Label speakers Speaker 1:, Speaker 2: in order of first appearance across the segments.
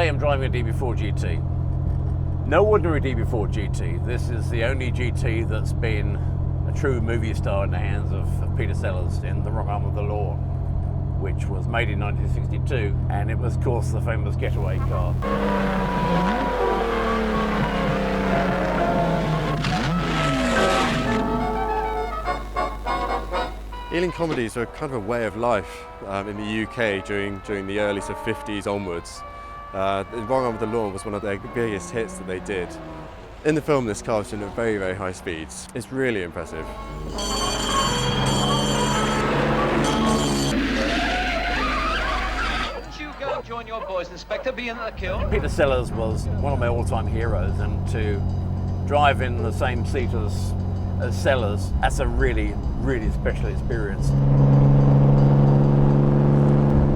Speaker 1: Today I'm driving a DB4GT. No ordinary DB4GT. This is the only GT that's been a true movie star in the hands of Peter Sellers in The Wrong Arm of the Law, which was made in 1962, and it was, of course, the famous getaway car.
Speaker 2: Ealing comedies are kind of a way of life in the UK during the early 50s onwards. The Wrong Arm of the Law was one of their biggest hits that they did. In the film, this car was doing at very, very high speeds. It's really impressive.
Speaker 3: Wouldn't you go and join your boys, Inspector, be in the kill?
Speaker 1: Peter Sellers was one of my all-time heroes, and to drive in the same seat as Sellers, that's a really, really special experience.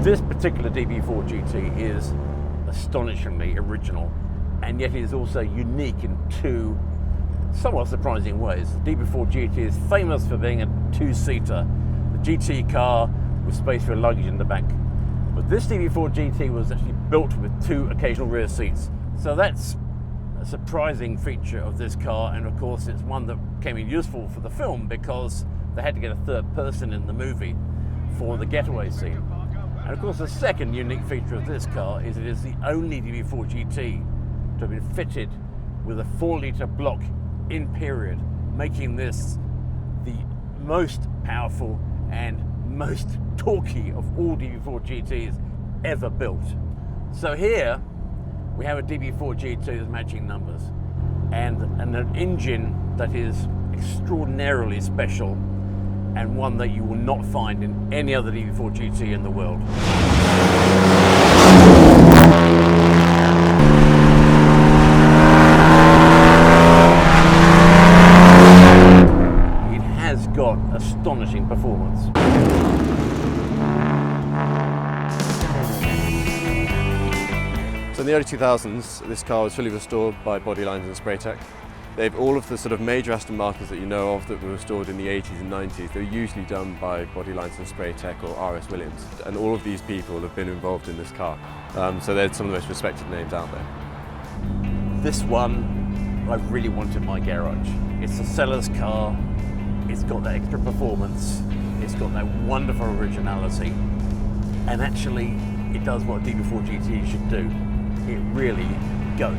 Speaker 1: This particular DB4GT is astonishingly original, and yet it is also unique in two somewhat surprising ways. The DB4GT is famous for being a two-seater, a GT car with space for luggage in the back. But this DB4GT was actually built with two occasional rear seats. So that's a surprising feature of this car, and of course it's one that came in useful for the film because they had to get a third person in the movie for the getaway scene. And of course the second unique feature of this car is it is the only DB4GT to have been fitted with a 4-litre block in period, making this the most powerful and most torquey of all DB4GTs ever built. So here we have a DB4GT that's matching numbers and an engine that is extraordinarily special, and one that you will not find in any other DB4GT in the world. It has got astonishing performance.
Speaker 2: So in the early 2000s, this car was fully restored by Bodylines and Spraytech. They've all of the sort of major Aston Martins that you know of that were restored in the 80s and 90s. They're usually done by Bodylines and Spraytech or RS Williams. And all of these people have been involved in this car. So they're some of the most respected names out there.
Speaker 1: This one, I really want in my garage. It's a Sellers car. It's got that extra performance. It's got that wonderful originality. And actually, it does what a DB4GT should do. It really goes.